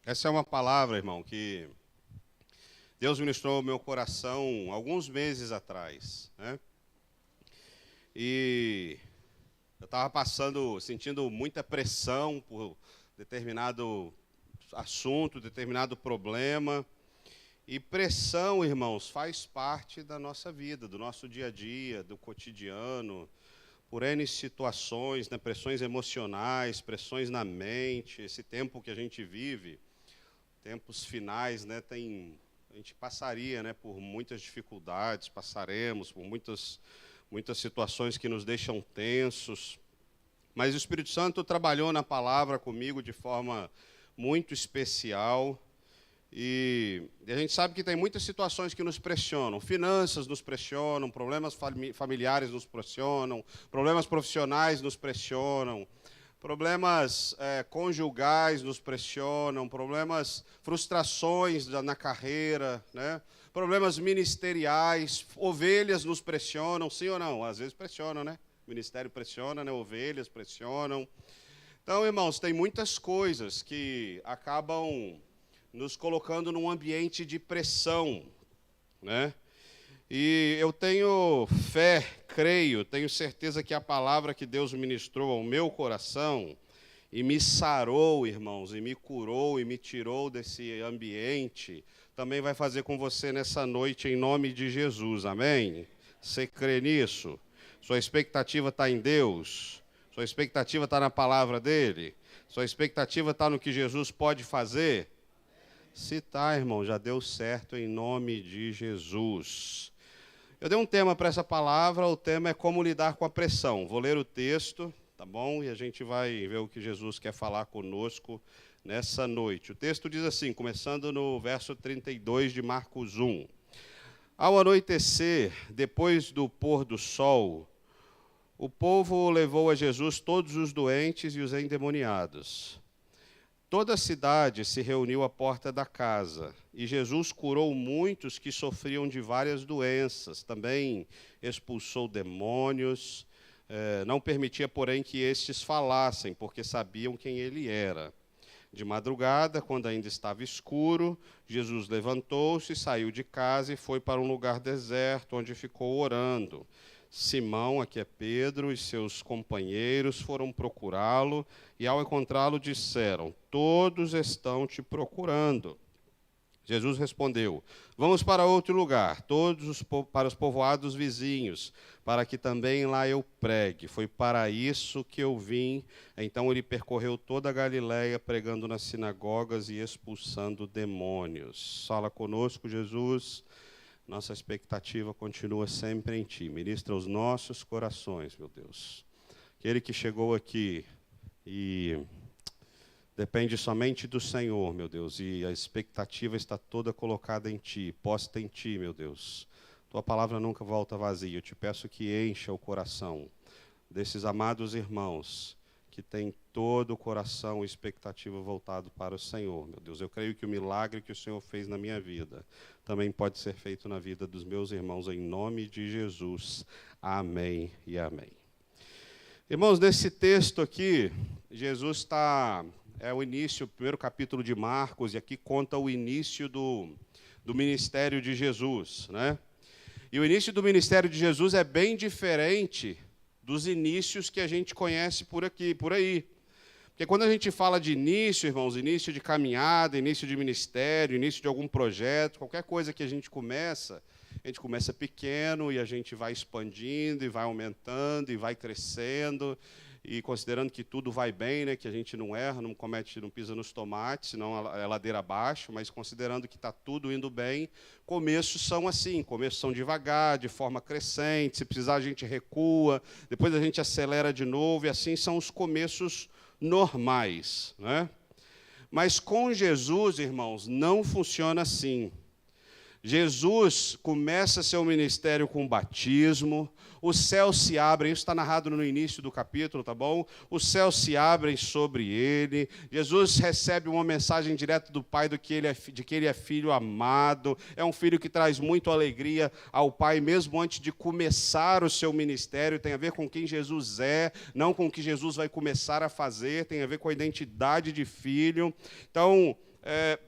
Essa é uma palavra, irmão, que Deus ministrou ao meu coração alguns meses atrás, né? E eu estava sentindo muita pressão por determinado assunto, determinado problema. E pressão, irmãos, faz parte da nossa vida, do nosso dia a dia, do cotidiano, por N situações, né? Pressões emocionais, pressões na mente. Esse tempo que a gente vive, tempos finais, né? A gente passaria, né, por muitas dificuldades, passaremos por muitas situações que nos deixam tensos. Mas o Espírito Santo trabalhou na palavra comigo de forma muito especial. E a gente sabe que tem muitas situações que nos pressionam. Finanças nos pressionam, problemas familiares nos pressionam, problemas profissionais nos pressionam, problemas conjugais nos pressionam, frustrações na carreira, né? Problemas ministeriais, ovelhas nos pressionam, sim ou não? Às vezes pressionam, né? O ministério pressiona, né? Ovelhas pressionam. Então, irmãos, tem muitas coisas que acabam nos colocando num ambiente de pressão, né? E eu tenho fé, creio, tenho certeza que a palavra que Deus ministrou ao meu coração e me sarou, irmãos, e me curou e me tirou desse ambiente, também vai fazer com você nessa noite em nome de Jesus, amém? Você crê nisso? Sua expectativa está em Deus? Sua expectativa está na palavra dele? Sua expectativa está no que Jesus pode fazer? Se está, irmão, já deu certo em nome de Jesus. Eu dei um tema para essa palavra, o tema é como lidar com a pressão. Vou ler o texto, tá bom? E a gente vai ver o que Jesus quer falar conosco nessa noite. O texto diz assim, começando no verso 32 de Marcos 1. Ao anoitecer, depois do pôr do sol, o povo levou a Jesus todos os doentes e os endemoniados. Toda a cidade se reuniu à porta da casa, e Jesus curou muitos que sofriam de várias doenças. Também expulsou demônios, não permitia, porém, que estes falassem, porque sabiam quem ele era. De madrugada, quando ainda estava escuro, Jesus levantou-se, saiu de casa e foi para um lugar deserto, onde ficou orando. Simão, aqui é Pedro, e seus companheiros foram procurá-lo, e ao encontrá-lo disseram, todos estão te procurando. Jesus respondeu, vamos para outro lugar, para os povoados vizinhos, para que também lá eu pregue. Foi para isso que eu vim. Então ele percorreu toda a Galileia, pregando nas sinagogas e expulsando demônios. Fala conosco, Jesus. Nossa expectativa continua sempre em Ti. Ministra os nossos corações, meu Deus. Aquele que chegou aqui e depende somente do Senhor, meu Deus, e a expectativa está toda colocada em Ti, posta em Ti, meu Deus. Tua palavra nunca volta vazia. Eu te peço que encha o coração desses amados irmãos que têm todo o coração e expectativa voltado para o Senhor, meu Deus. Eu creio que o milagre que o Senhor fez na minha vida também pode ser feito na vida dos meus irmãos, em nome de Jesus. Amém e amém. Irmãos, nesse texto aqui, Jesus é o início, o primeiro capítulo de Marcos, e aqui conta o início do ministério de Jesus, né? E o início do ministério de Jesus é bem diferente dos inícios que a gente conhece por aí. Porque quando a gente fala de início, irmãos, início de caminhada, início de ministério, início de algum projeto, qualquer coisa que a gente começa pequeno e a gente vai expandindo e vai aumentando e vai crescendo e considerando que tudo vai bem, né, que a gente não erra, não pisa nos tomates, senão é ladeira abaixo, mas considerando que está tudo indo bem, começos são assim, começos são devagar, de forma crescente, se precisar a gente recua, depois a gente acelera de novo, e assim são os começos normais, né? Mas com Jesus, irmãos, não funciona assim. Jesus começa seu ministério com batismo, os céus se abrem, isso está narrado no início do capítulo, tá bom? Os céus se abrem sobre ele, Jesus recebe uma mensagem direta do Pai de que ele é filho amado, é um filho que traz muito alegria ao Pai, mesmo antes de começar o seu ministério, tem a ver com quem Jesus é, não com o que Jesus vai começar a fazer, tem a ver com a identidade de filho. Então,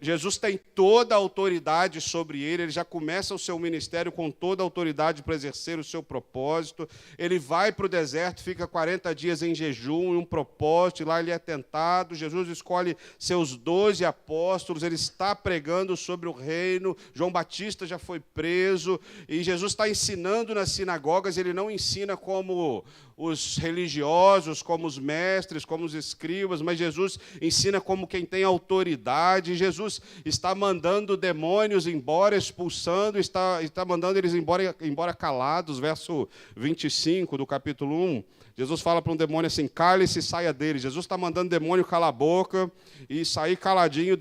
Jesus tem toda a autoridade sobre ele já começa o seu ministério com toda a autoridade para exercer o seu propósito. Ele vai para o deserto, fica 40 dias em jejum, em um propósito, e lá ele é tentado. Jesus escolhe seus 12 apóstolos, ele está pregando sobre o reino. João Batista já foi preso, e Jesus está ensinando nas sinagogas. Ele não ensina como os religiosos, como os mestres, como os escribas, mas Jesus ensina como quem tem autoridade. Jesus está mandando demônios embora, expulsando, está mandando eles embora calados. Verso 25 do capítulo 1, Jesus fala para um demônio assim: cale-se e saia dele. Jesus está mandando o demônio calar a boca e sair caladinho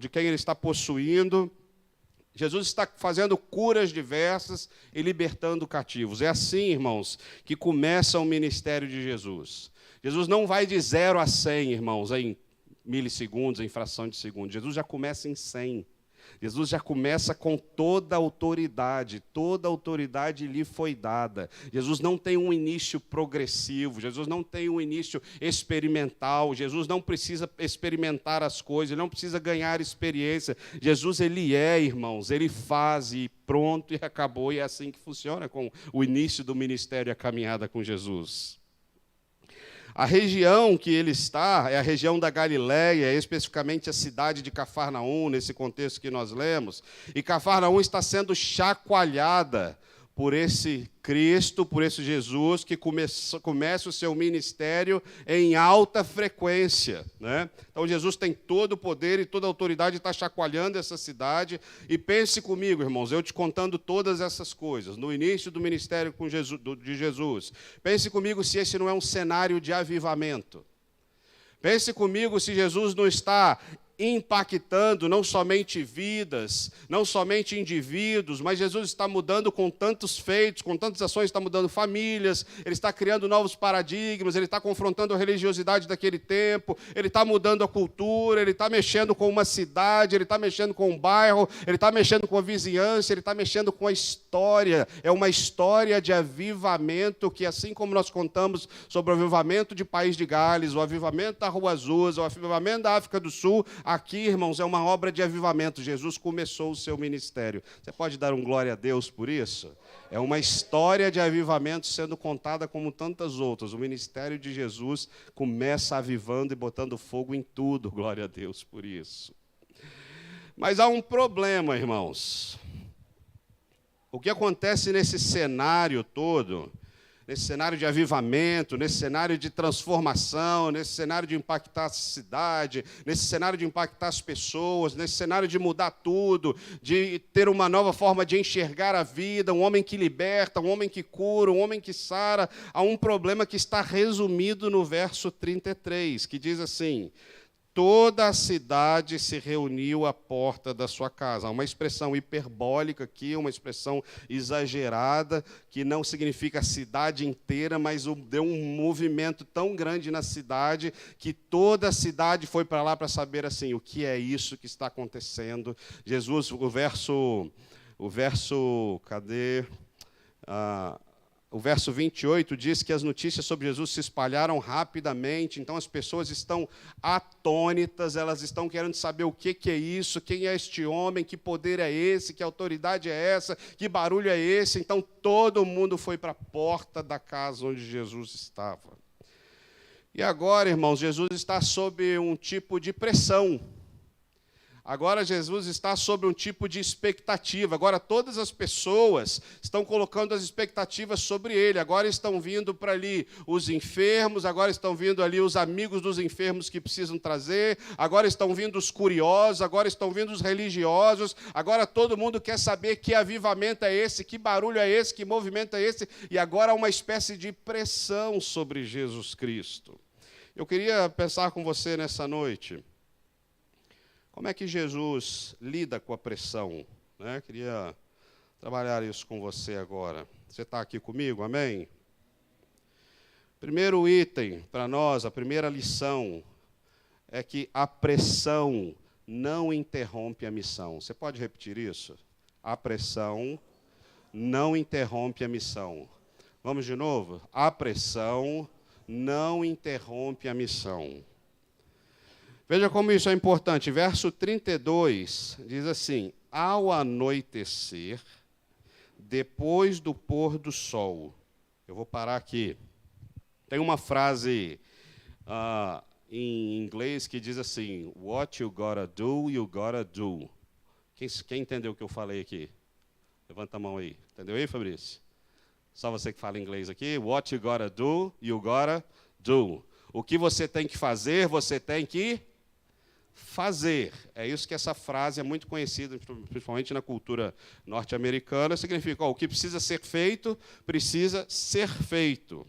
de quem ele está possuindo. Jesus está fazendo curas diversas e libertando cativos. É assim, irmãos, que começa o ministério de Jesus. Jesus não vai de 0 a 100, irmãos, em milissegundos, em fração de segundo. Jesus já começa em 100. Jesus já começa com toda a autoridade lhe foi dada. Jesus não tem um início progressivo, Jesus não tem um início experimental, Jesus não precisa experimentar as coisas, ele não precisa ganhar experiência. Jesus, ele é, irmãos, ele faz e pronto, e acabou, e é assim que funciona com o início do ministério e a caminhada com Jesus. A região que ele está é a região da Galileia, especificamente a cidade de Cafarnaum, nesse contexto que nós lemos. E Cafarnaum está sendo chacoalhada por esse Cristo, por esse Jesus, que começa o seu ministério em alta frequência, né? Então, Jesus tem todo o poder e toda a autoridade, está chacoalhando essa cidade. E pense comigo, irmãos, eu te contando todas essas coisas, no início do ministério de Jesus. Pense comigo se esse não é um cenário de avivamento. Pense comigo se Jesus não está impactando não somente vidas, não somente indivíduos, mas Jesus está mudando com tantos feitos, com tantas ações, está mudando famílias, ele está criando novos paradigmas, ele está confrontando a religiosidade daquele tempo, ele está mudando a cultura, ele está mexendo com uma cidade, ele está mexendo com um bairro, ele está mexendo com a vizinhança, ele está mexendo com a história. É uma história de avivamento que, assim como nós contamos sobre o avivamento de País de Gales, o avivamento da Rua Azusa, o avivamento da África do Sul, aqui, irmãos, é uma obra de avivamento. Jesus começou o seu ministério. Você pode dar um glória a Deus por isso? É uma história de avivamento sendo contada como tantas outras. O ministério de Jesus começa avivando e botando fogo em tudo. Glória a Deus por isso. Mas há um problema, irmãos. O que acontece nesse cenário todo, nesse cenário de avivamento, nesse cenário de transformação, nesse cenário de impactar a cidade, nesse cenário de impactar as pessoas, nesse cenário de mudar tudo, de ter uma nova forma de enxergar a vida, um homem que liberta, um homem que cura, um homem que sara, há um problema que está resumido no verso 33, que diz assim: toda a cidade se reuniu à porta da sua casa. Há uma expressão hiperbólica aqui, uma expressão exagerada, que não significa a cidade inteira, mas deu um movimento tão grande na cidade, que toda a cidade foi para lá para saber assim, o que é isso que está acontecendo. Jesus, o verso 28 diz que as notícias sobre Jesus se espalharam rapidamente, então as pessoas estão atônitas, elas estão querendo saber o que é isso, quem é este homem, que poder é esse, que autoridade é essa, que barulho é esse. Então todo mundo foi para a porta da casa onde Jesus estava. E agora, irmãos, Jesus está sob um tipo de pressão. Agora Jesus está sob um tipo de expectativa. Agora todas as pessoas estão colocando as expectativas sobre ele. Agora estão vindo para ali os enfermos, agora estão vindo ali os amigos dos enfermos que precisam trazer, agora estão vindo os curiosos, agora estão vindo os religiosos, agora todo mundo quer saber que avivamento é esse, que barulho é esse, que movimento é esse, e agora há uma espécie de pressão sobre Jesus Cristo. Eu queria pensar com você nessa noite, como é que Jesus lida com a pressão? Né? Queria trabalhar isso com você agora. Você está aqui comigo, amém? Primeiro item para nós, a primeira lição, é que a pressão não interrompe a missão. Você pode repetir isso? A pressão não interrompe a missão. Vamos de novo? A pressão não interrompe a missão. Veja como isso é importante. Verso 32 diz assim: ao anoitecer, depois do pôr do sol. Eu vou parar aqui. Tem uma frase em inglês que diz assim: what you gotta do, you gotta do. Quem entendeu o que eu falei aqui? Levanta a mão aí. Entendeu aí, Fabrício? Só você que fala inglês aqui. What you gotta do, you gotta do. O que você tem que fazer, você tem que fazer. É isso que essa frase é muito conhecida, principalmente na cultura norte-americana. Significa, o que precisa ser feito, precisa ser feito.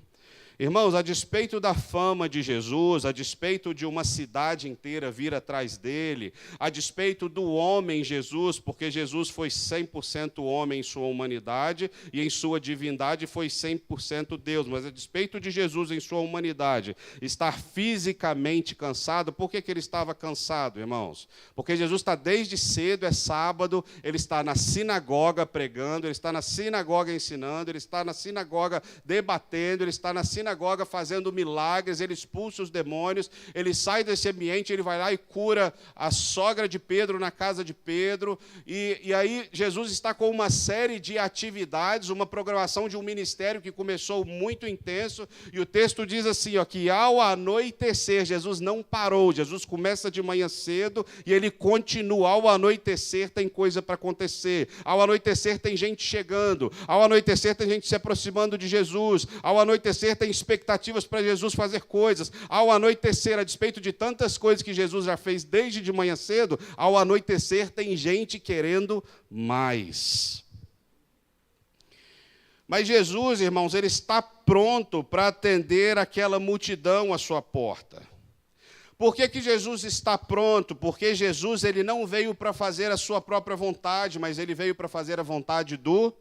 Irmãos, a despeito da fama de Jesus, a despeito de uma cidade inteira vir atrás dele, a despeito do homem Jesus, porque Jesus foi 100% homem em sua humanidade e em sua divindade foi 100% Deus, mas a despeito de Jesus em sua humanidade estar fisicamente cansado, por que ele estava cansado, irmãos? Porque Jesus está desde cedo, é sábado, ele está na sinagoga pregando, ele está na sinagoga ensinando, ele está na sinagoga debatendo, ele está na sinagoga fazendo milagres, ele expulsa os demônios, ele sai desse ambiente, ele vai lá e cura a sogra de Pedro na casa de Pedro, e aí Jesus está com uma série de atividades, uma programação de um ministério que começou muito intenso, e o texto diz assim, que ao anoitecer, Jesus não parou, Jesus começa de manhã cedo, e ele continua, ao anoitecer tem coisa para acontecer, ao anoitecer tem gente chegando, ao anoitecer tem gente se aproximando de Jesus, ao anoitecer tem expectativas para Jesus fazer coisas. Ao anoitecer, a despeito de tantas coisas que Jesus já fez desde de manhã cedo, ao anoitecer tem gente querendo mais. Mas Jesus, irmãos, ele está pronto para atender aquela multidão à sua porta. Por que Jesus está pronto? Porque Jesus ele não veio para fazer a sua própria vontade, mas ele veio para fazer a vontade do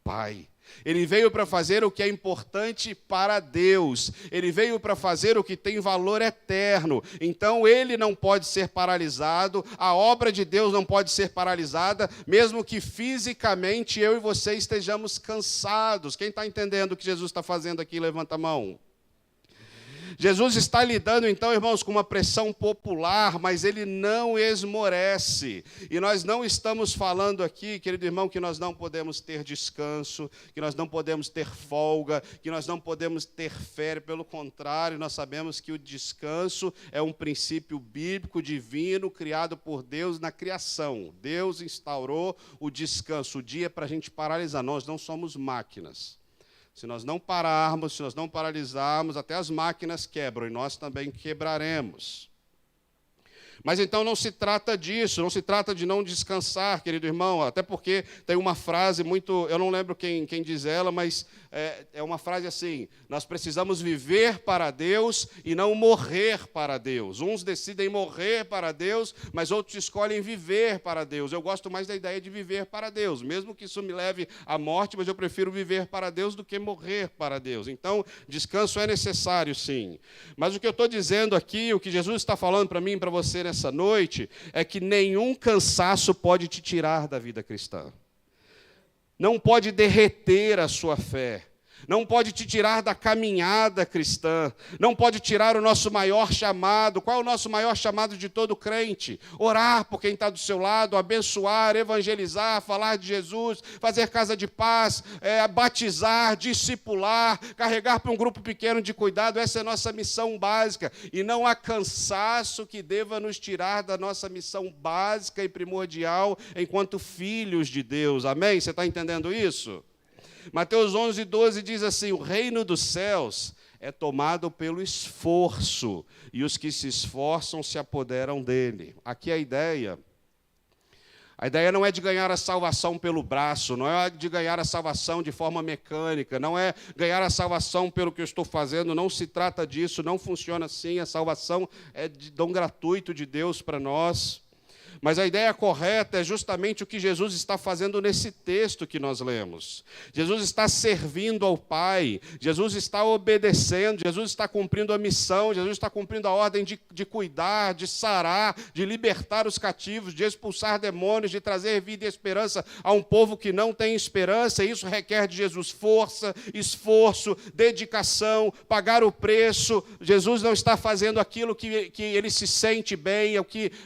Pai. Ele veio para fazer o que é importante para Deus. Ele veio para fazer o que tem valor eterno. Então, ele não pode ser paralisado, a obra de Deus não pode ser paralisada, mesmo que fisicamente eu e você estejamos cansados. Quem está entendendo o que Jesus está fazendo aqui, levanta a mão. Jesus está lidando, então, irmãos, com uma pressão popular, mas ele não esmorece. E nós não estamos falando aqui, querido irmão, que nós não podemos ter descanso, que nós não podemos ter folga, que nós não podemos ter férias. Pelo contrário, nós sabemos que o descanso é um princípio bíblico, divino, criado por Deus na criação. Deus instaurou o descanso, o dia para a gente paralisar. Nós não somos máquinas. Se nós não pararmos, se nós não paralisarmos, até as máquinas quebram e nós também quebraremos. Mas então não se trata disso, não se trata de não descansar, querido irmão, até porque tem uma frase muito, eu não lembro quem diz ela, mas é uma frase assim, nós precisamos viver para Deus e não morrer para Deus. Uns decidem morrer para Deus, mas outros escolhem viver para Deus. Eu gosto mais da ideia de viver para Deus, mesmo que isso me leve à morte, mas eu prefiro viver para Deus do que morrer para Deus. Então, descanso é necessário, sim. Mas o que eu estou dizendo aqui, o que Jesus está falando para mim e para você nessa noite, é que nenhum cansaço pode te tirar da vida cristã. Não pode derreter a sua fé. Não pode te tirar da caminhada cristã. Não pode tirar o nosso maior chamado. Qual é o nosso maior chamado de todo crente? Orar por quem está do seu lado, abençoar, evangelizar, falar de Jesus, fazer casa de paz, batizar, discipular, carregar para um grupo pequeno de cuidado. Essa é a nossa missão básica. E não há cansaço que deva nos tirar da nossa missão básica e primordial enquanto filhos de Deus. Amém? Você está entendendo isso? Mateus 11:12 diz assim, o reino dos céus é tomado pelo esforço, e os que se esforçam se apoderam dele. Aqui a ideia não é de ganhar a salvação pelo braço, não é de ganhar a salvação de forma mecânica, não é ganhar a salvação pelo que eu estou fazendo, não se trata disso, não funciona assim, a salvação é de dom gratuito de Deus para nós. Mas a ideia correta é justamente o que Jesus está fazendo nesse texto que nós lemos. Jesus está servindo ao Pai, Jesus está obedecendo, Jesus está cumprindo a missão, Jesus está cumprindo a ordem de cuidar, de sarar, de libertar os cativos, de expulsar demônios, de trazer vida e esperança a um povo que não tem esperança. E isso requer de Jesus força, esforço, dedicação, pagar o preço. Jesus não está fazendo aquilo que ele se sente bem,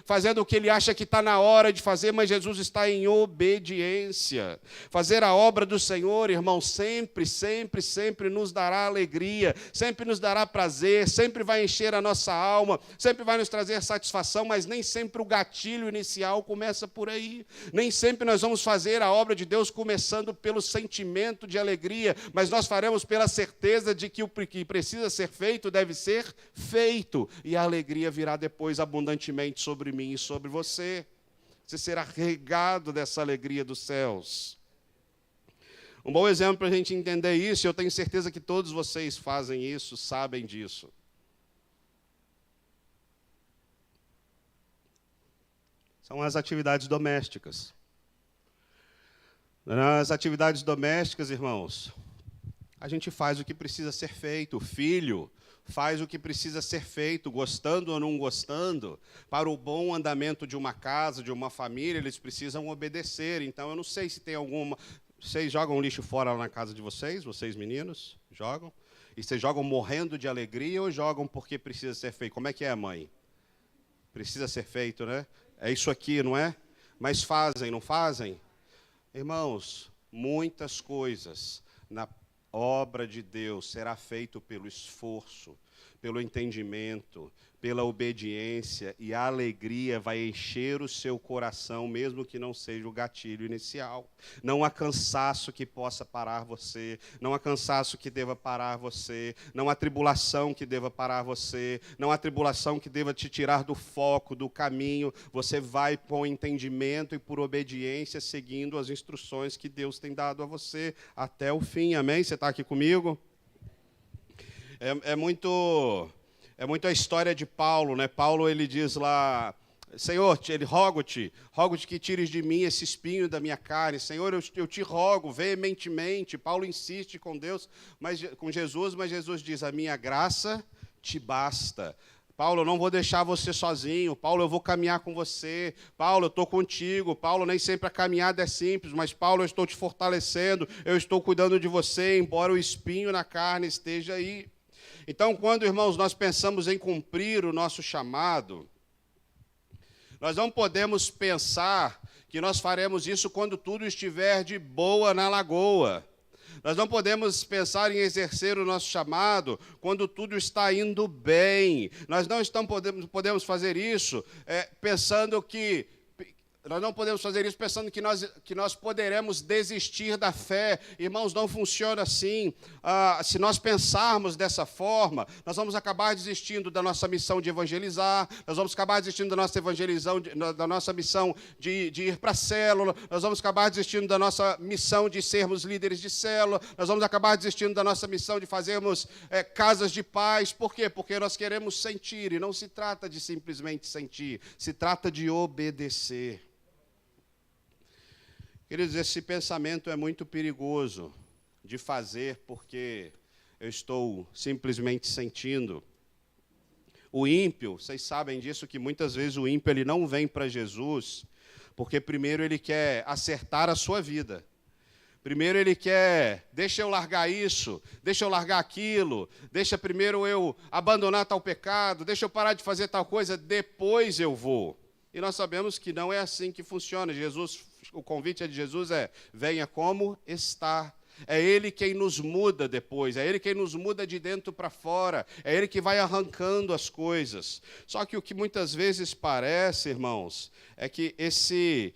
fazendo o que ele acha que está na hora de fazer, mas Jesus está em obediência. Fazer a obra do Senhor, irmão, sempre, sempre, sempre nos dará alegria, sempre nos dará prazer, sempre vai encher a nossa alma, sempre vai nos trazer satisfação, mas nem sempre o gatilho inicial começa por aí. Nem sempre nós vamos fazer a obra de Deus começando pelo sentimento de alegria, mas nós faremos pela certeza de que o que precisa ser feito deve ser feito, e a alegria virá depois abundantemente sobre mim e sobre você. Você será regado dessa alegria dos céus. Um bom exemplo para a gente entender isso, e eu tenho certeza que todos vocês fazem isso, sabem disso. São as atividades domésticas. Nas atividades domésticas, irmãos, a gente faz o que precisa ser feito. O filho faz o que precisa ser feito, gostando ou não gostando. Para o bom andamento de uma casa, de uma família, eles precisam obedecer. Então, eu não sei se tem alguma... Vocês jogam lixo fora lá na casa de vocês meninos? Jogam? E vocês jogam morrendo de alegria ou jogam porque precisa ser feito? Como é que é, mãe? Precisa ser feito, né? É isso aqui, não é? Mas fazem, não fazem? Irmãos, muitas coisas na obra de Deus será feito pelo esforço, pelo entendimento, pela obediência, e a alegria vai encher o seu coração, mesmo que não seja o gatilho inicial. Não há cansaço que possa parar você, não há cansaço que deva parar você, não há tribulação que deva parar você, não há tribulação que deva te tirar do foco, do caminho. Você vai com entendimento e por obediência, seguindo as instruções que Deus tem dado a você até o fim. Amém? Você está aqui comigo? É muito a história de Paulo, né? Paulo, ele diz lá, Senhor, rogo-te que tires de mim esse espinho da minha carne. Senhor, eu te rogo veementemente. Paulo insiste com Deus, com Jesus, mas Jesus diz, a minha graça te basta. Paulo, eu não vou deixar você sozinho. Paulo, eu vou caminhar com você. Paulo, eu estou contigo. Paulo, nem sempre a caminhada é simples, mas Paulo, eu estou te fortalecendo. Eu estou cuidando de você, embora o espinho na carne esteja aí. Então, quando, irmãos, nós pensamos em cumprir o nosso chamado, nós não podemos pensar que nós faremos isso quando tudo estiver de boa na lagoa. Nós não podemos pensar em exercer o nosso chamado quando tudo está indo bem. Nós não podemos fazer isso pensando que... Nós não podemos fazer isso pensando que nós poderemos desistir da fé. Irmãos, não funciona assim. Se nós pensarmos dessa forma, nós vamos acabar desistindo da nossa missão de evangelizar, nós vamos acabar desistindo da nossa missão de ir para a célula, nós vamos acabar desistindo da nossa missão de sermos líderes de célula, nós vamos acabar desistindo da nossa missão de fazermos casas de paz. Por quê? Porque nós queremos sentir, e não se trata de simplesmente sentir, se trata de obedecer. Queridos, esse pensamento é muito perigoso de fazer porque eu estou simplesmente sentindo. O ímpio, vocês sabem disso, que muitas vezes o ímpio ele não vem para Jesus porque primeiro ele quer acertar a sua vida. Primeiro ele quer, deixa eu largar isso, deixa eu largar aquilo, deixa primeiro eu abandonar tal pecado, deixa eu parar de fazer tal coisa, depois eu vou. E nós sabemos que não é assim que funciona. O convite de Jesus é, venha como está. É Ele quem nos muda depois, é Ele quem nos muda de dentro para fora, é Ele que vai arrancando as coisas. Só que o que muitas vezes parece, irmãos, é que esse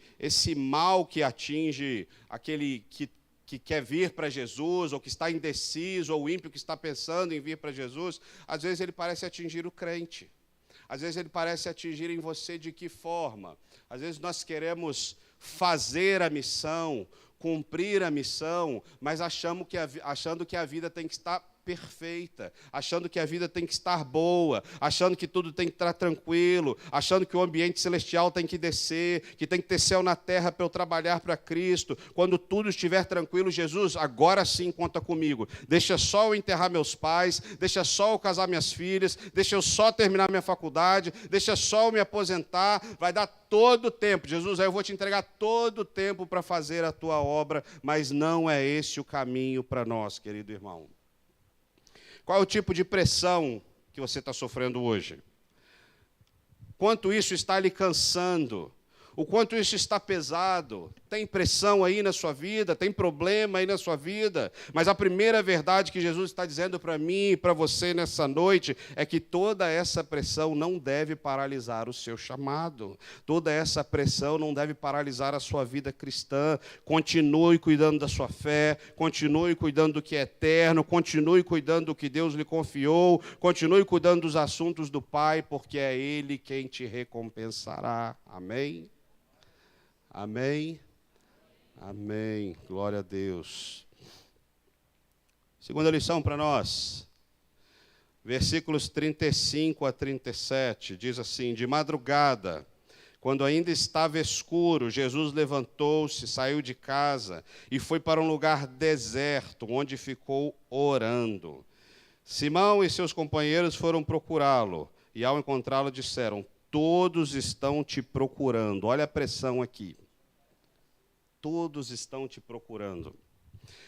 mal que atinge aquele que quer vir para Jesus, ou que está indeciso, ou o ímpio que está pensando em vir para Jesus, às vezes ele parece atingir o crente. Às vezes ele parece atingir em você de que forma? Às vezes nós queremos fazer a missão, cumprir a missão, mas achando que a vida tem que estar perfeita, achando que a vida tem que estar boa, achando que tudo tem que estar tranquilo, achando que o ambiente celestial tem que descer, que tem que ter céu na terra para eu trabalhar para Cristo. Quando tudo estiver tranquilo, Jesus, agora sim conta comigo. Deixa só eu enterrar meus pais, deixa só eu casar minhas filhas, deixa eu só terminar minha faculdade, deixa só eu me aposentar, vai dar todo o tempo. Jesus, aí eu vou te entregar todo o tempo para fazer a tua obra, mas não é esse o caminho para nós, querido irmão. Qual é o tipo de pressão que você está sofrendo hoje? Quanto isso está lhe cansando? O quanto isso está pesado? Tem pressão aí na sua vida? Tem problema aí na sua vida? Mas a primeira verdade que Jesus está dizendo para mim e para você nessa noite é que toda essa pressão não deve paralisar o seu chamado. Toda essa pressão não deve paralisar a sua vida cristã. Continue cuidando da sua fé, continue cuidando do que é eterno, continue cuidando do que Deus lhe confiou, continue cuidando dos assuntos do Pai, porque é Ele quem te recompensará. Amém? Amém? Amém. Glória a Deus. Segunda lição para nós. Versículos 35 a 37. Diz assim: de madrugada, quando ainda estava escuro, Jesus levantou-se, saiu de casa e foi para um lugar deserto, onde ficou orando. Simão e seus companheiros foram procurá-lo e, ao encontrá-lo, disseram: todos estão te procurando. Olha a pressão aqui. Todos estão te procurando.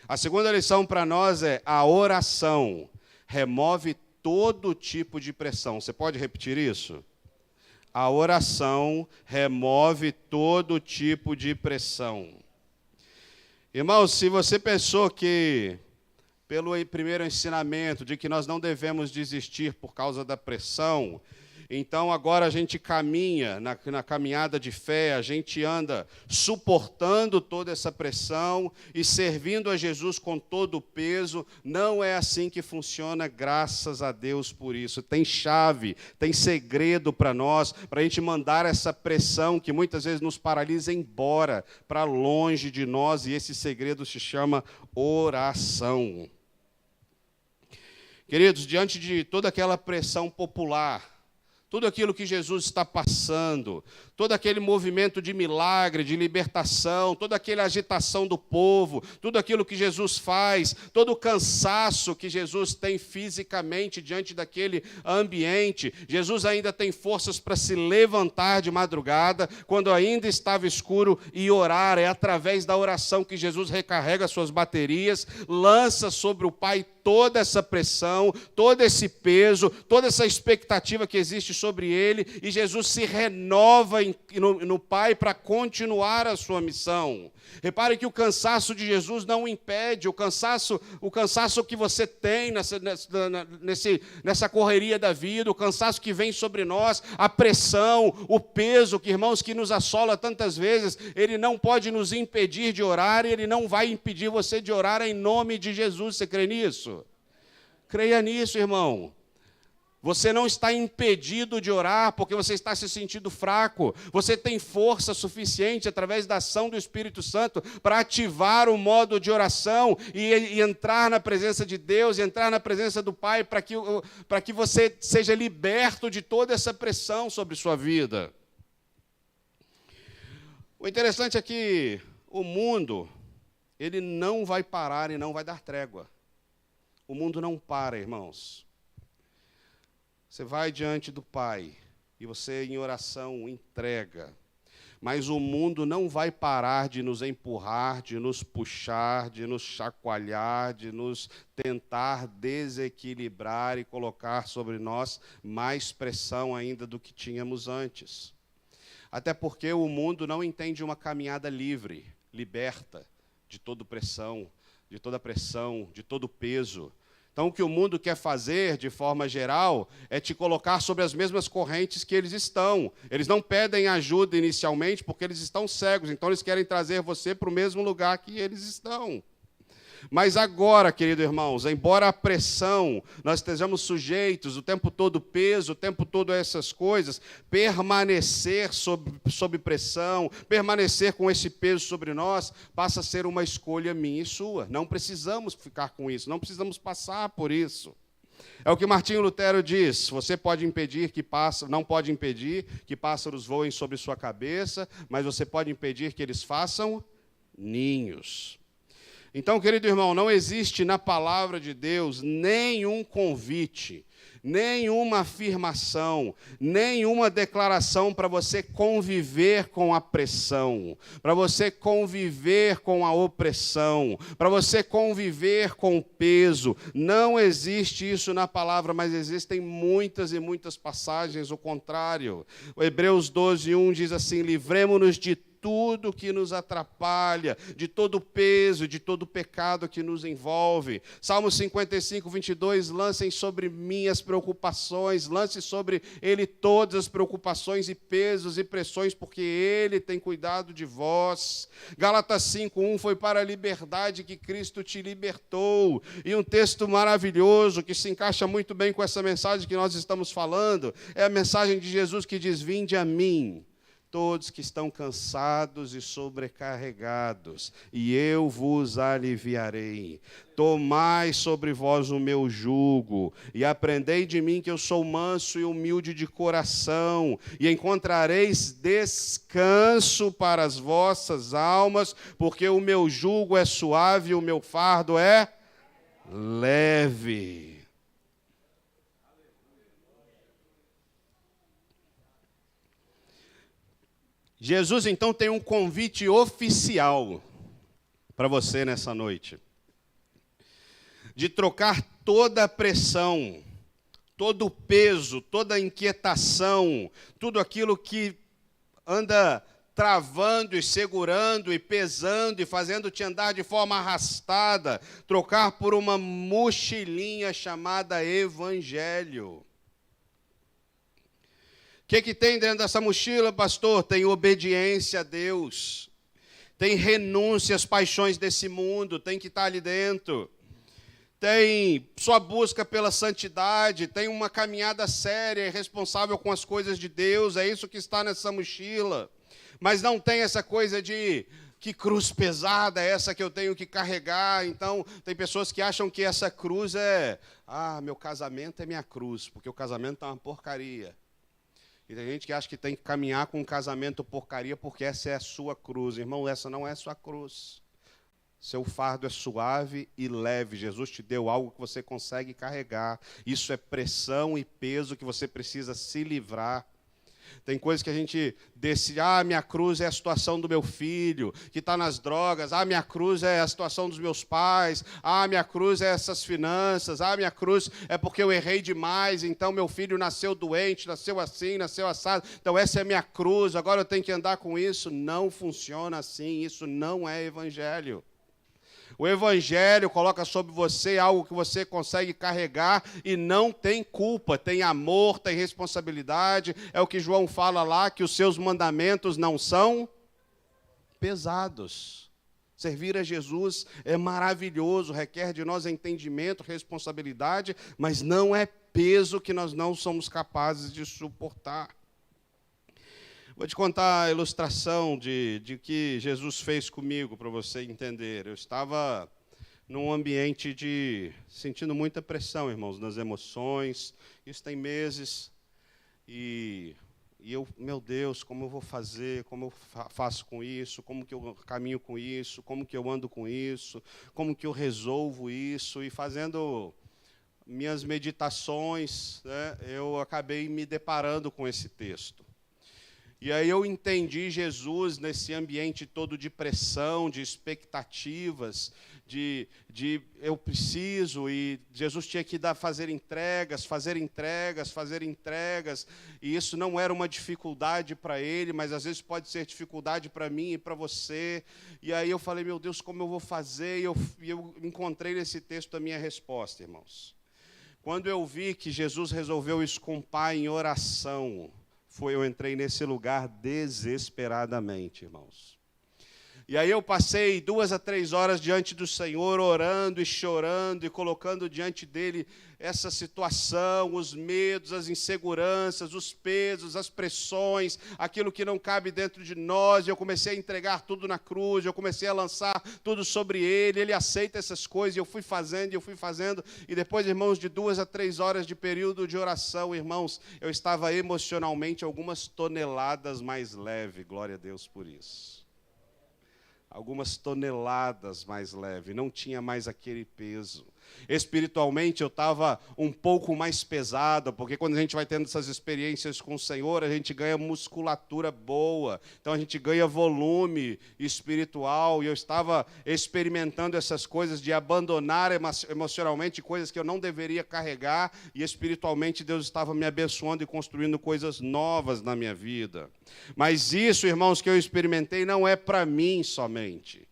A segunda lição para nós é: a oração remove todo tipo de pressão. Você pode repetir isso? A oração remove todo tipo de pressão. Irmãos, se você pensou que, pelo primeiro ensinamento de que nós não devemos desistir por causa da pressão, então agora a gente caminha na caminhada de fé, a gente anda suportando toda essa pressão e servindo a Jesus com todo o peso. Não é assim que funciona, graças a Deus por isso. Tem chave, tem segredo para nós, para a gente mandar essa pressão que muitas vezes nos paralisa embora, para longe de nós, e esse segredo se chama oração. Queridos, diante de toda aquela pressão popular, tudo aquilo que Jesus está passando, todo aquele movimento de milagre, de libertação, toda aquela agitação do povo, tudo aquilo que Jesus faz, todo o cansaço que Jesus tem fisicamente diante daquele ambiente, Jesus ainda tem forças para se levantar de madrugada, quando ainda estava escuro, e orar. É através da oração que Jesus recarrega suas baterias, lança sobre o Pai toda essa pressão, todo esse peso, toda essa expectativa que existe sobre ele, e Jesus se renova no Pai para continuar a sua missão. Repare que o cansaço de Jesus não o impede, o cansaço que você tem nessa correria da vida, o cansaço que vem sobre nós, a pressão, o peso, que, irmãos, que nos assola tantas vezes, ele não pode nos impedir de orar, e ele não vai impedir você de orar em nome de Jesus. Você crê nisso? Creia nisso, irmão. Você não está impedido de orar porque você está se sentindo fraco. Você tem força suficiente através da ação do Espírito Santo para ativar o modo de oração e entrar na presença de Deus, e entrar na presença do Pai, para que você seja liberto de toda essa pressão sobre sua vida. O interessante é que o mundo, ele não vai parar e não vai dar trégua. O mundo não para, irmãos. Você vai diante do Pai e você, em oração, entrega. Mas o mundo não vai parar de nos empurrar, de nos puxar, de nos chacoalhar, de nos tentar desequilibrar e colocar sobre nós mais pressão ainda do que tínhamos antes. Até porque o mundo não entende uma caminhada livre, liberta de toda pressão, de todo peso. Então, o que o mundo quer fazer, de forma geral, é te colocar sobre as mesmas correntes que eles estão. Eles não pedem ajuda inicialmente porque eles estão cegos, então eles querem trazer você para o mesmo lugar que eles estão. Mas agora, queridos irmãos, embora a pressão, nós estejamos sujeitos o tempo todo peso, o tempo todo a essas coisas, permanecer sob pressão, permanecer com esse peso sobre nós, passa a ser uma escolha minha e sua. Não precisamos ficar com isso, não precisamos passar por isso. É o que Martinho Lutero diz: você pode impedir que não pode impedir que pássaros voem sobre sua cabeça, mas você pode impedir que eles façam ninhos. Então, querido irmão, não existe na palavra de Deus nenhum convite, nenhuma afirmação, nenhuma declaração para você conviver com a pressão, para você conviver com a opressão, para você conviver com o peso. Não existe isso na palavra, mas existem muitas e muitas passagens o contrário. O Hebreus 12:1 diz assim: livremo-nos de tudo que nos atrapalha, de todo o peso, de todo o pecado que nos envolve. Salmo 55:22, lancem sobre mim as preocupações, lance sobre ele todas as preocupações e pesos e pressões, porque ele tem cuidado de vós. Gálatas 5:1, foi para a liberdade que Cristo te libertou. E um texto maravilhoso, que se encaixa muito bem com essa mensagem que nós estamos falando, é a mensagem de Jesus que diz: vinde a mim, todos que estão cansados e sobrecarregados, e eu vos aliviarei. Tomai sobre vós o meu jugo, e aprendei de mim, que eu sou manso e humilde de coração, e encontrareis descanso para as vossas almas, porque o meu jugo é suave e o meu fardo é leve. Jesus, então, tem um convite oficial para você nessa noite, de trocar toda a pressão, todo o peso, toda a inquietação, tudo aquilo que anda travando e segurando e pesando e fazendo-te andar de forma arrastada, trocar por uma mochilinha chamada Evangelho. O que tem dentro dessa mochila, pastor? Tem obediência a Deus, tem renúncia às paixões desse mundo, tem que estar ali dentro. Tem sua busca pela santidade, tem uma caminhada séria e responsável com as coisas de Deus, é isso que está nessa mochila. Mas não tem essa coisa de que cruz pesada é essa que eu tenho que carregar. Então, tem pessoas que acham que essa cruz é, meu casamento é minha cruz, porque o casamento é uma porcaria. E tem gente que acha que tem que caminhar com um casamento porcaria porque essa é a sua cruz. Irmão, essa não é a sua cruz. Seu fardo é suave e leve. Jesus te deu algo que você consegue carregar. Isso é pressão e peso que você precisa se livrar. Tem coisas que a gente decide, minha cruz é a situação do meu filho, que está nas drogas, minha cruz é a situação dos meus pais, minha cruz é essas finanças, minha cruz é porque eu errei demais, então meu filho nasceu doente, nasceu assim, nasceu assado, então essa é a minha cruz, agora eu tenho que andar com isso. Não funciona assim, isso não é evangelho. O Evangelho coloca sobre você algo que você consegue carregar e não tem culpa, tem amor, tem responsabilidade. É o que João fala lá, que os seus mandamentos não são pesados. Servir a Jesus é maravilhoso, requer de nós entendimento, responsabilidade, mas não é peso que nós não somos capazes de suportar. Vou te contar a ilustração de que Jesus fez comigo, para você entender. Eu estava num ambiente sentindo muita pressão, irmãos, nas emoções. Isso tem meses. E eu, meu Deus, como eu vou fazer? Como eu faço com isso? Como que eu caminho com isso? Como que eu ando com isso? Como que eu resolvo isso? E fazendo minhas meditações, né, eu acabei me deparando com esse texto. E aí eu entendi Jesus nesse ambiente todo de pressão, de expectativas, de eu preciso, e Jesus tinha que fazer entregas, e isso não era uma dificuldade para ele, mas às vezes pode ser dificuldade para mim e para você. E aí eu falei, meu Deus, como eu vou fazer? E eu encontrei nesse texto a minha resposta, irmãos. Quando eu vi que Jesus resolveu isso com o Pai em oração, eu entrei nesse lugar desesperadamente, irmãos. E aí eu passei 2 a 3 horas diante do Senhor, orando e chorando e colocando diante dele essa situação, os medos, as inseguranças, os pesos, as pressões, aquilo que não cabe dentro de nós. Eu comecei a entregar tudo na cruz, eu comecei a lançar tudo sobre ele aceita essas coisas, e eu fui fazendo, e depois, irmãos, de 2 a 3 horas de período de oração, irmãos, eu estava emocionalmente algumas toneladas mais leve, glória a Deus por isso. Algumas toneladas mais leve, não tinha mais aquele peso. Espiritualmente eu estava um pouco mais pesado, porque quando a gente vai tendo essas experiências com o Senhor, a gente ganha musculatura boa, então a gente ganha volume espiritual, e eu estava experimentando essas coisas de abandonar emocionalmente coisas que eu não deveria carregar, e espiritualmente Deus estava me abençoando e construindo coisas novas na minha vida. Mas isso, irmãos, que eu experimentei não é para mim somente.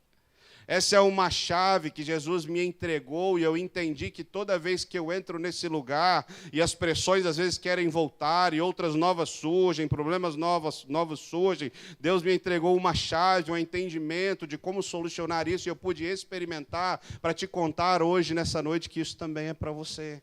Essa é uma chave que Jesus me entregou, e eu entendi que toda vez que eu entro nesse lugar, e as pressões às vezes querem voltar, e outras novas surgem, problemas novos surgem, Deus me entregou uma chave, um entendimento de como solucionar isso, e eu pude experimentar para te contar hoje, nessa noite, que isso também é para você.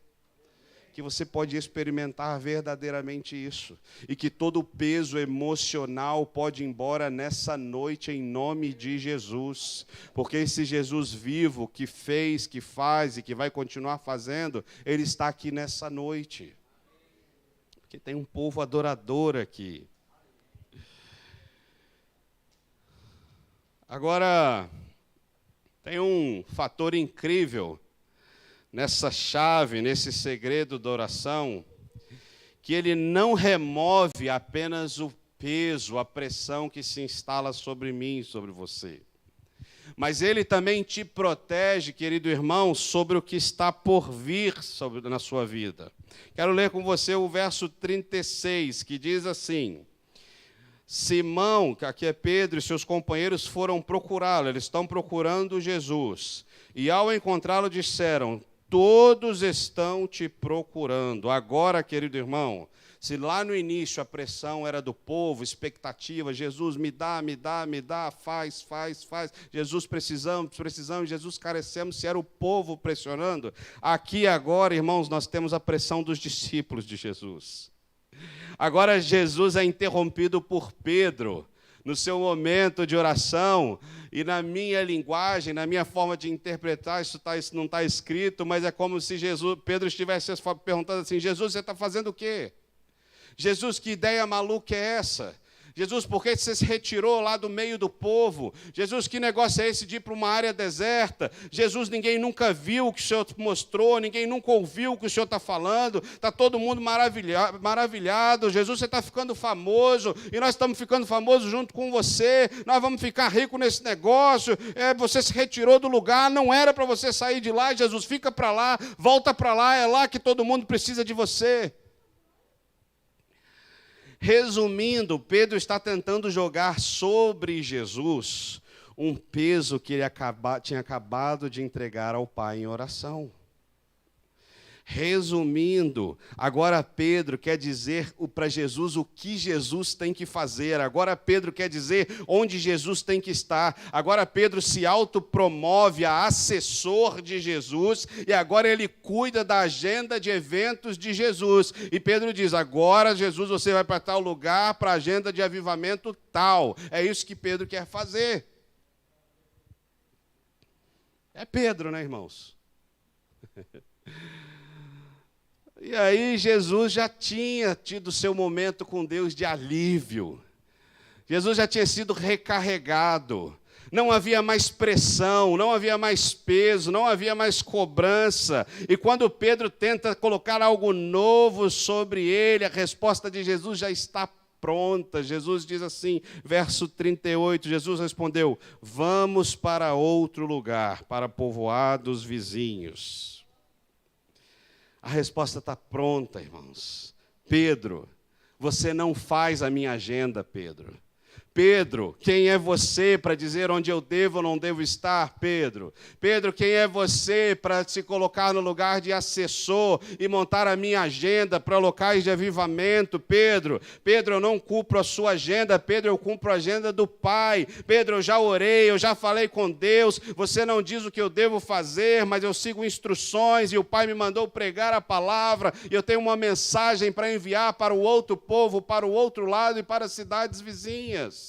Que você pode experimentar verdadeiramente isso, e que todo o peso emocional pode ir embora nessa noite em nome de Jesus, porque esse Jesus vivo que fez, que faz e que vai continuar fazendo, ele está aqui nessa noite, porque tem um povo adorador aqui. Agora, tem um fator incrível nessa chave, nesse segredo da oração, que ele não remove apenas o peso, a pressão que se instala sobre mim e sobre você, mas ele também te protege, querido irmão, sobre o que está por vir na sua vida. Quero ler com você o verso 36, que diz assim: Simão, que aqui é Pedro, e seus companheiros foram procurá-lo, eles estão procurando Jesus, e ao encontrá-lo disseram: todos estão te procurando. Agora, querido irmão, se lá no início a pressão era do povo, expectativa, Jesus me dá, faz, Jesus precisamos, Jesus carecemos, se era o povo pressionando, aqui agora, irmãos, nós temos a pressão dos discípulos de Jesus. Agora Jesus é interrompido por Pedro, no seu momento de oração, e na minha linguagem, na minha forma de interpretar, isso não está escrito, mas é como se Pedro estivesse perguntando assim: Jesus, você está fazendo o quê? Jesus, que ideia maluca é essa? Jesus, por que você se retirou lá do meio do povo? Jesus, que negócio é esse de ir para uma área deserta? Jesus, ninguém nunca viu o que o Senhor mostrou, ninguém nunca ouviu o que o Senhor está falando, está todo mundo maravilhado. Jesus, você está ficando famoso, e nós estamos ficando famosos junto com você, nós vamos ficar ricos nesse negócio. Você se retirou do lugar, não era para você sair de lá. Jesus, fica para lá, volta para lá, é lá que todo mundo precisa de você. Resumindo, Pedro está tentando jogar sobre Jesus um peso que ele tinha acabado de entregar ao Pai em oração. Resumindo, agora Pedro quer dizer para Jesus o que Jesus tem que fazer. Agora Pedro quer dizer onde Jesus tem que estar. Agora Pedro se autopromove a assessor de Jesus, e agora ele cuida da agenda de eventos de Jesus. E Pedro diz: agora, Jesus, você vai para tal lugar, para a agenda de avivamento tal. É isso que Pedro quer fazer. É Pedro, né, irmãos? E aí Jesus já tinha tido seu momento com Deus de alívio. Jesus já tinha sido recarregado. Não havia mais pressão, não havia mais peso, não havia mais cobrança. E quando Pedro tenta colocar algo novo sobre ele, a resposta de Jesus já está pronta. Jesus diz assim, verso 38, Jesus respondeu: vamos para outro lugar, para povoados vizinhos. A resposta está pronta, irmãos. Pedro, você não faz a minha agenda, Pedro. Pedro, quem é você para dizer onde eu devo ou não devo estar, Pedro? Pedro, quem é você para se colocar no lugar de assessor e montar a minha agenda para locais de avivamento, Pedro? Pedro, eu não cumpro a sua agenda, Pedro, eu cumpro a agenda do Pai. Pedro, eu já orei, eu já falei com Deus, você não diz o que eu devo fazer, mas eu sigo instruções e o Pai me mandou pregar a palavra e eu tenho uma mensagem para enviar para o outro povo, para o outro lado e para as cidades vizinhas.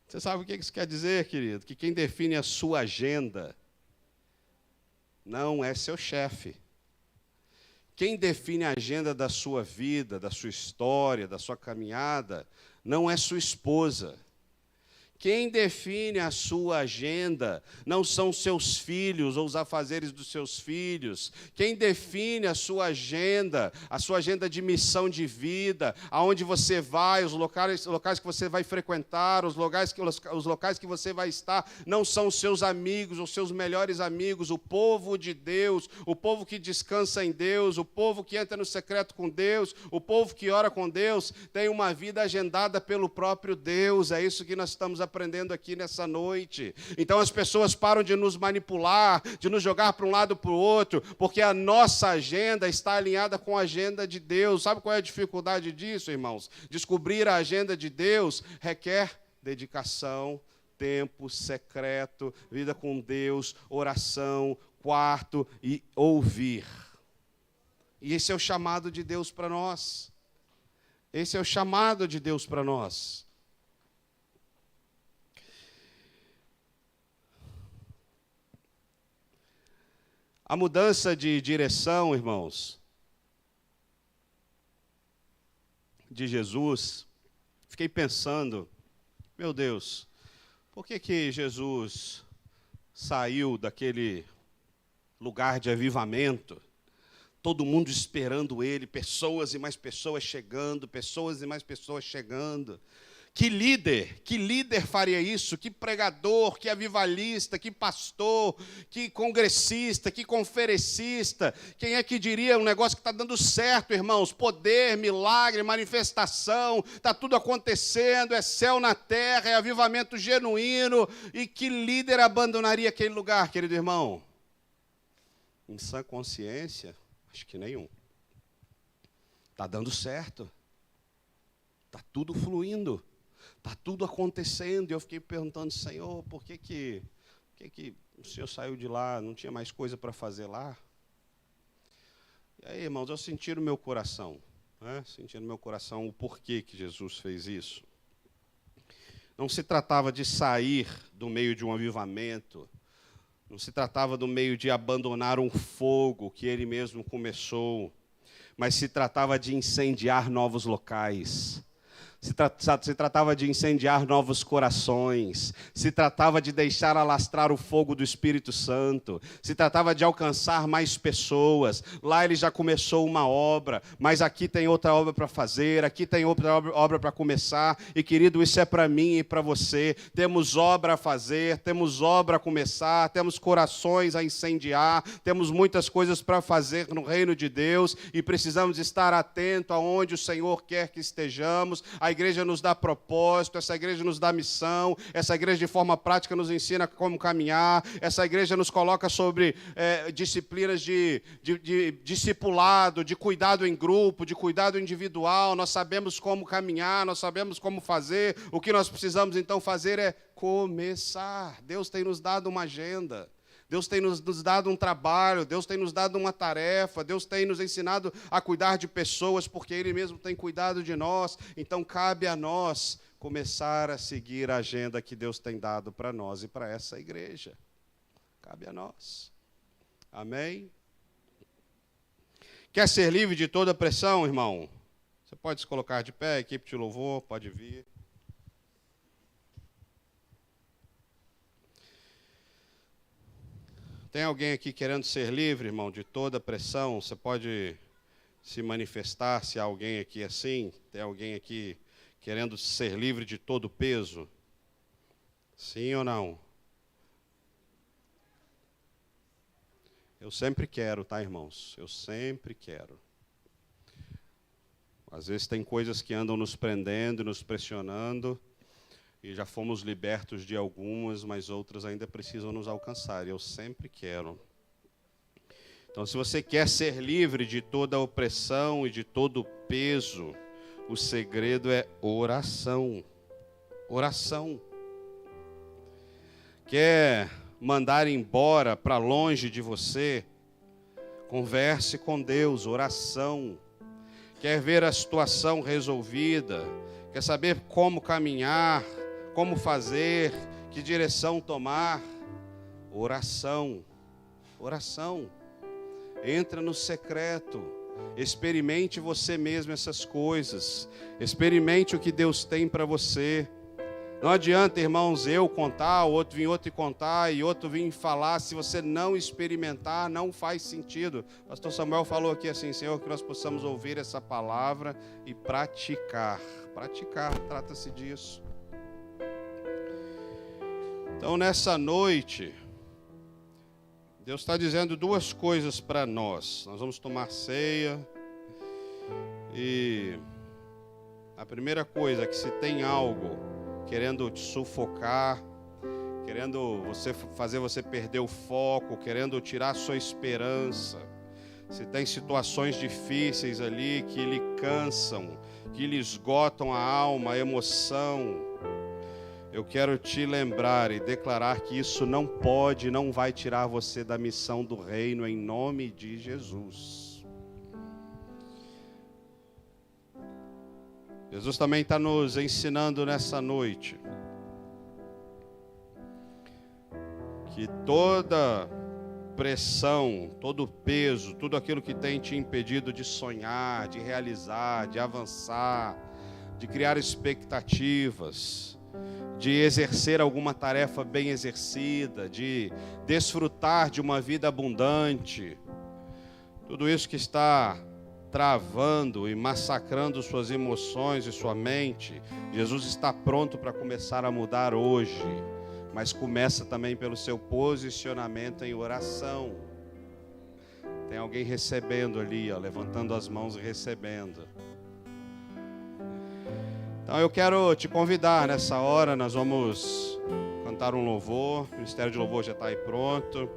Você sabe o que isso quer dizer, querido? Que quem define a sua agenda não é seu chefe. Quem define a agenda da sua vida, da sua história, da sua caminhada, não é sua esposa. Quem define a sua agenda não são seus filhos ou os afazeres dos seus filhos. Quem define a sua agenda de missão de vida, aonde você vai, os locais que você vai frequentar, os locais que você vai estar, não são os seus amigos, os seus melhores amigos, o povo de Deus, o povo que descansa em Deus, o povo que entra no secreto com Deus, o povo que ora com Deus, tem uma vida agendada pelo próprio Deus. É isso que nós estamos aprendendo aqui nessa noite. Então as pessoas param de nos manipular, de nos jogar para um lado para o outro, porque a nossa agenda está alinhada com a agenda de Deus. Sabe qual é a dificuldade disso, irmãos? Descobrir a agenda de Deus requer dedicação, tempo secreto, vida com Deus, oração, quarto e ouvir. E esse é o chamado de Deus para nós. Esse é o chamado de Deus para nós. A mudança de direção, irmãos, de Jesus, fiquei pensando, meu Deus, por que Jesus saiu daquele lugar de avivamento? Todo mundo esperando ele, pessoas e mais pessoas chegando, pessoas e mais pessoas chegando. Que líder faria isso? Que pregador, que avivalista, que pastor, que congressista, que conferencista. Quem é que diria um negócio que está dando certo, irmãos? Poder, milagre, manifestação, está tudo acontecendo, é céu na terra, é avivamento genuíno. E que líder abandonaria aquele lugar, querido irmão? Em sã consciência, acho que nenhum. Está dando certo. Está tudo fluindo. Está tudo acontecendo. E eu fiquei perguntando, Senhor, por que o Senhor saiu de lá? Não tinha mais coisa para fazer lá? E aí, irmãos, eu senti no meu coração, né? Senti no meu coração o porquê que Jesus fez isso. Não se tratava de sair do meio de um avivamento. Não se tratava do meio de abandonar um fogo que ele mesmo começou. Mas se tratava de incendiar novos locais. Se tratava de incendiar novos corações, se tratava de deixar alastrar o fogo do Espírito Santo, se tratava de alcançar mais pessoas. Lá ele já começou uma obra, mas aqui tem outra obra para fazer, aqui tem outra obra para começar. E querido, isso é para mim e para você. Temos obra a fazer, temos obra a começar, temos corações a incendiar, temos muitas coisas para fazer no reino de Deus e precisamos estar atentos aonde o Senhor quer que estejamos. A igreja nos dá propósito, essa igreja nos dá missão, essa igreja de forma prática nos ensina como caminhar, essa igreja nos coloca sobre disciplinas de discipulado, de cuidado em grupo, de cuidado individual. Nós sabemos como caminhar, nós sabemos como fazer. O que nós precisamos então fazer é começar. Deus tem nos dado uma agenda. Deus tem nos dado um trabalho, Deus tem nos dado uma tarefa, Deus tem nos ensinado a cuidar de pessoas, porque Ele mesmo tem cuidado de nós. Então, cabe a nós começar a seguir a agenda que Deus tem dado para nós e para essa igreja. Cabe a nós. Amém? Quer ser livre de toda pressão, irmão? Você pode se colocar de pé, a equipe de louvor, pode vir. Tem alguém aqui querendo ser livre, irmão, de toda pressão? Você pode se manifestar se há alguém aqui assim? Tem alguém aqui querendo ser livre de todo peso? Sim ou não? Eu sempre quero, tá, irmãos? Eu sempre quero. Às vezes tem coisas que andam nos prendendo, nos pressionando, e já fomos libertos de algumas, mas outras ainda precisam nos alcançar, e eu sempre quero. Então, se você quer ser livre de toda a opressão e de todo o peso, o segredo é oração. Oração. Quer mandar embora para longe de você? Converse com Deus, oração. Quer ver a situação resolvida? Quer saber como caminhar, como fazer, que direção tomar? Oração. Oração. Entra no secreto. Experimente você mesmo essas coisas. Experimente o que Deus tem para você. Não adianta, irmãos, eu contar, o outro vir outro e contar, e outro vir falar. Se você não experimentar, não faz sentido. O pastor Samuel falou aqui assim: Senhor, que nós possamos ouvir essa palavra e praticar. Praticar, trata-se disso. Então, nessa noite, Deus está dizendo duas coisas para nós. Nós vamos tomar ceia. E a primeira coisa é que se tem algo querendo te sufocar, querendo fazer você perder o foco, querendo tirar a sua esperança, se tem situações difíceis ali que lhe cansam, que lhe esgotam a alma, a emoção, eu quero te lembrar e declarar que isso não pode, não vai tirar você da missão do reino, em nome de Jesus. Jesus também está nos ensinando nessa noite que toda pressão, todo peso, tudo aquilo que tem te impedido de sonhar, de realizar, de avançar, de criar expectativas, de exercer alguma tarefa bem exercida, de desfrutar de uma vida abundante, tudo isso que está travando e massacrando suas emoções e sua mente, Jesus está pronto para começar a mudar hoje, mas começa também pelo seu posicionamento em oração. Tem alguém recebendo ali, levantando as mãos e recebendo. Então eu quero te convidar nessa hora, nós vamos cantar um louvor, o Ministério de Louvor já está aí pronto.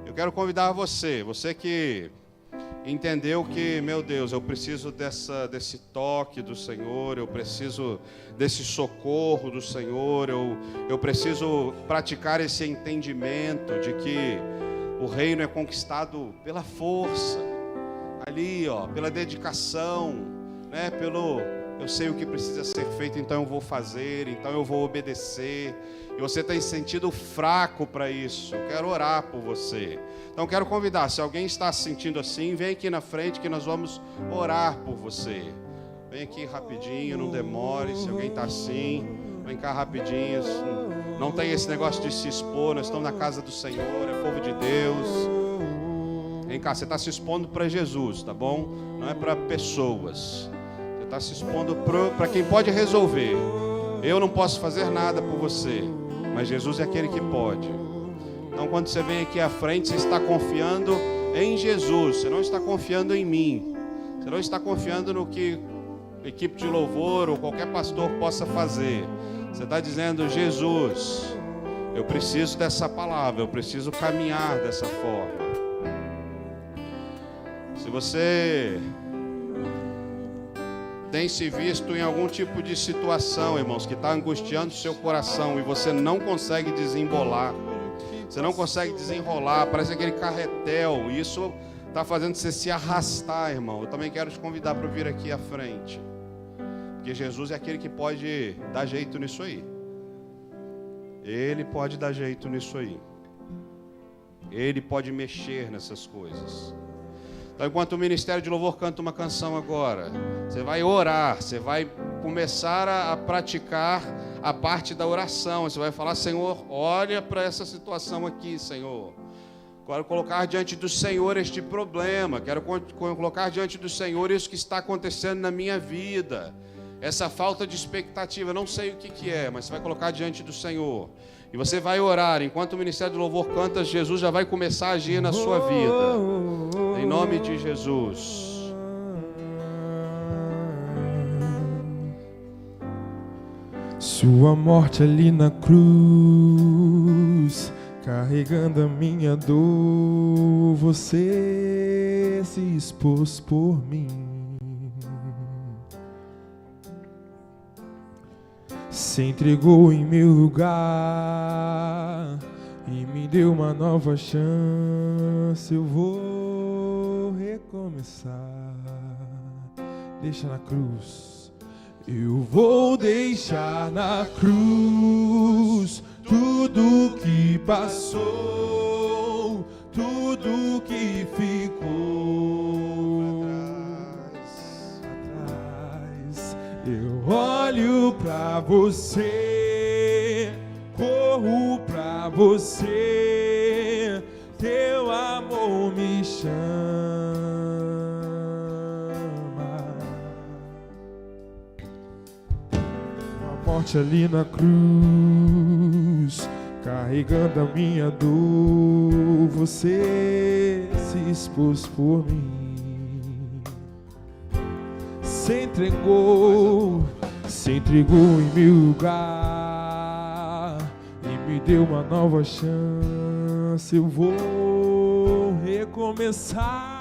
Eu quero convidar você que entendeu que, meu Deus, eu preciso desse toque do Senhor, eu preciso desse socorro do Senhor, eu preciso praticar esse entendimento de que o reino é conquistado pela força, ali, pela dedicação, né, eu sei o que precisa ser feito, então eu vou fazer, então eu vou obedecer. E você tem sentido fraco para isso, eu quero orar por você. Então eu quero convidar, se alguém está se sentindo assim, vem aqui na frente que nós vamos orar por você. Vem aqui rapidinho, não demore. Se alguém está assim, vem cá rapidinho. Não tem esse negócio de se expor, nós estamos na casa do Senhor, é povo de Deus. Vem cá, você está se expondo para Jesus, tá bom? Não é para pessoas. Você está se expondo para quem pode resolver. Eu não posso fazer nada por você, mas Jesus é aquele que pode. Então quando você vem aqui à frente, você está confiando em Jesus, você não está confiando em mim, você não está confiando no que a equipe de louvor ou qualquer pastor possa fazer. Você está dizendo: Jesus, eu preciso dessa palavra, eu preciso caminhar dessa forma. Se você tem se visto em algum tipo de situação, irmãos, que está angustiando o seu coração e você não consegue desembolar, você não consegue desenrolar, parece aquele carretel, e isso está fazendo você se arrastar, irmão. Eu também quero te convidar para vir aqui à frente, porque Jesus é aquele que pode dar jeito nisso aí. Ele pode dar jeito nisso aí. Ele pode mexer nessas coisas. Então, enquanto o Ministério de Louvor canta uma canção agora, você vai orar, você vai começar a praticar a parte da oração. Você vai falar: Senhor, olha para essa situação aqui, Senhor. Quero colocar diante do Senhor este problema. Quero colocar diante do Senhor isso que está acontecendo na minha vida. Essa falta de expectativa, não sei o que é, mas você vai colocar diante do Senhor. E você vai orar, enquanto o Ministério do Louvor canta, Jesus já vai começar a agir na sua vida. Em nome de Jesus. Sua morte ali na cruz, carregando a minha dor, você se expôs por mim. Se entregou em meu lugar e me deu uma nova chance. Eu vou recomeçar. Deixa na cruz. Eu vou deixar na cruz tudo que passou, tudo que ficou atrás. Eu olho pra você, corro pra você, teu amor me chama. Morte ali na cruz, carregando a minha dor, você se expôs por mim. Se entregou em meu lugar e me deu uma nova chance. Eu vou recomeçar.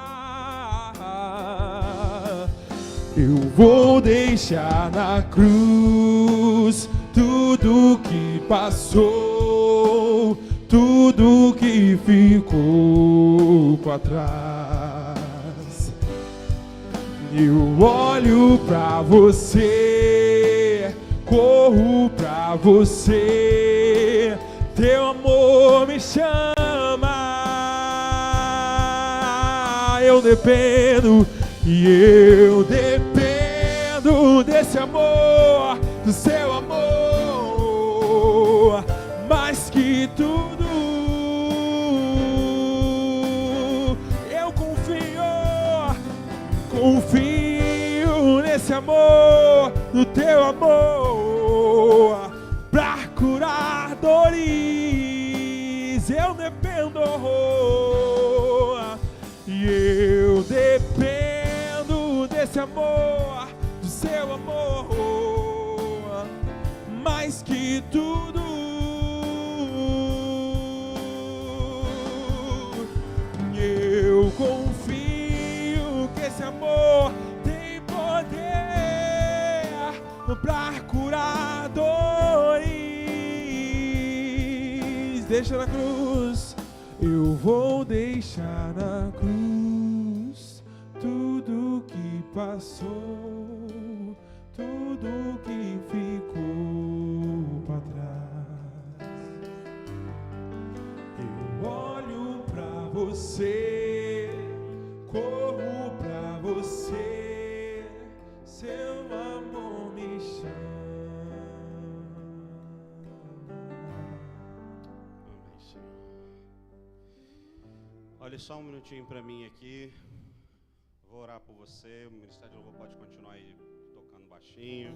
Eu vou deixar na cruz tudo que passou, tudo que ficou para trás. Eu olho pra você, corro pra você, teu amor me chama. Eu dependo. E eu dependo desse amor, do seu amor, mais que tudo. Eu confio nesse amor, no teu amor, pra curar dores. Eu dependo, e eu dependo desse amor, do seu amor, mais que tudo. Eu confio que esse amor tem poder pra curar dores. Deixa na cruz. Eu vou deixar na cruz tudo que passou, tudo que ficou para trás. Eu olho pra você, corro pra você, seu amor me chama. Olha só um minutinho para mim aqui. Vou orar por você. O Ministério de Louvor pode continuar aí tocando baixinho.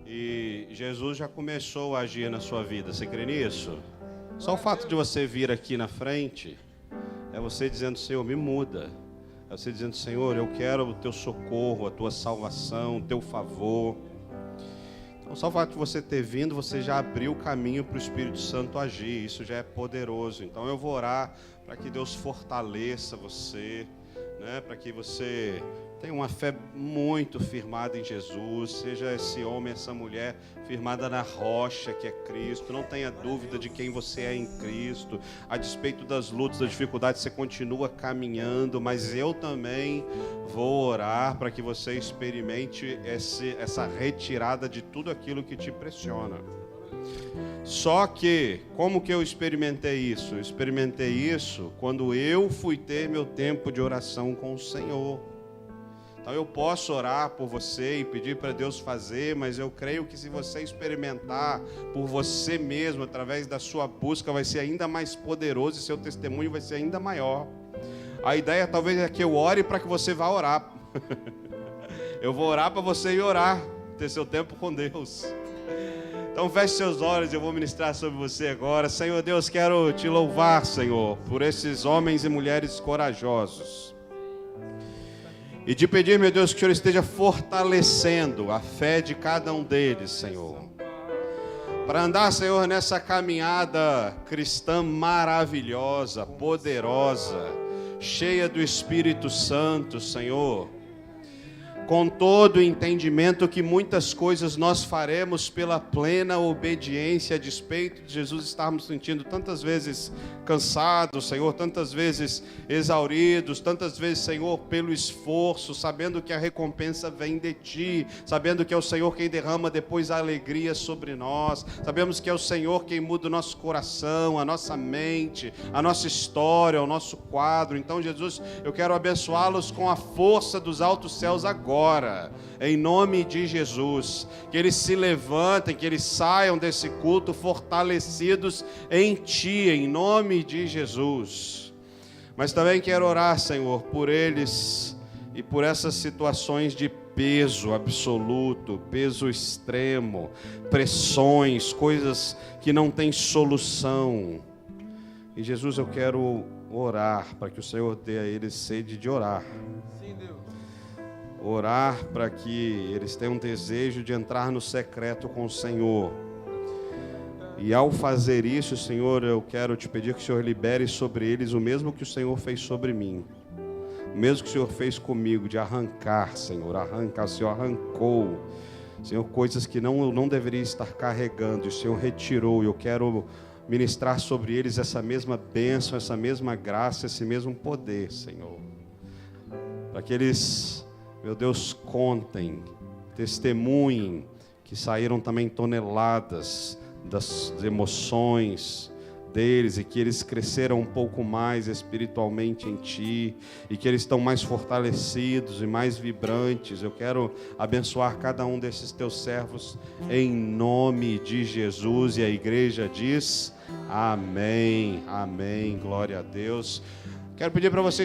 E Jesus já começou a agir na sua vida. Você crê nisso? Só o fato de você vir aqui na frente é você dizendo: Senhor, me muda. É você dizendo: Senhor, eu quero o teu socorro, a tua salvação, o teu favor. Então, só o fato de você ter vindo, você já abriu o caminho para o Espírito Santo agir. Isso já é poderoso. Então eu vou orar para que Deus fortaleça você, né? Para que você tenha uma fé muito firmada em Jesus. Seja esse homem, essa mulher firmada na rocha que é Cristo. Não tenha dúvida de quem você é em Cristo. A despeito das lutas, das dificuldades, você continua caminhando. Mas eu também vou orar para que você experimente essa retirada de tudo aquilo que te pressiona. Só que, como que eu experimentei isso? Eu experimentei isso quando eu fui ter meu tempo de oração com o Senhor. Então eu posso orar por você e pedir para Deus fazer, mas eu creio que se você experimentar por você mesmo, através da sua busca, vai ser ainda mais poderoso e seu testemunho vai ser ainda maior. A ideia talvez é que eu ore para que você vá orar. Eu vou orar para você ir orar, ter seu tempo com Deus. Então feche seus olhos, eu vou ministrar sobre você agora. Senhor Deus, quero te louvar, Senhor, por esses homens e mulheres corajosos. E de pedir, meu Deus, que o Senhor esteja fortalecendo a fé de cada um deles, Senhor. Para andar, Senhor, nessa caminhada cristã maravilhosa, poderosa, cheia do Espírito Santo, Senhor. Com todo o entendimento que muitas coisas nós faremos pela plena obediência, a despeito de Jesus estarmos sentindo tantas vezes cansados, Senhor, tantas vezes exauridos, tantas vezes, Senhor, pelo esforço, sabendo que a recompensa vem de Ti, sabendo que é o Senhor quem derrama depois a alegria sobre nós, sabemos que é o Senhor quem muda o nosso coração, a nossa mente, a nossa história, o nosso quadro. Então, Jesus, eu quero abençoá-los com a força dos altos céus agora, em nome de Jesus, que eles se levantem, que eles saiam desse culto fortalecidos em Ti, em nome de Jesus. Mas também quero orar, Senhor, por eles e por essas situações de peso absoluto, peso extremo, pressões, coisas que não têm solução. E Jesus, eu quero orar para que o Senhor dê a eles sede de orar. Sim, Deus. Orar para que eles tenham desejo de entrar no secreto com o Senhor. E ao fazer isso, Senhor, eu quero te pedir que o Senhor libere sobre eles o mesmo que o Senhor fez sobre mim. O mesmo que o Senhor fez comigo, de arrancar, Senhor, arrancar. O Senhor arrancou, Senhor, coisas que eu não deveria estar carregando, e o Senhor retirou. E eu quero ministrar sobre eles essa mesma bênção, essa mesma graça, esse mesmo poder, Senhor. Para que eles, meu Deus, contem, testemunhem que saíram também toneladas das emoções deles e que eles cresceram um pouco mais espiritualmente em Ti e que eles estão mais fortalecidos e mais vibrantes. Eu quero abençoar cada um desses Teus servos em nome de Jesus, e a igreja diz amém, amém, glória a Deus. Quero pedir para vocês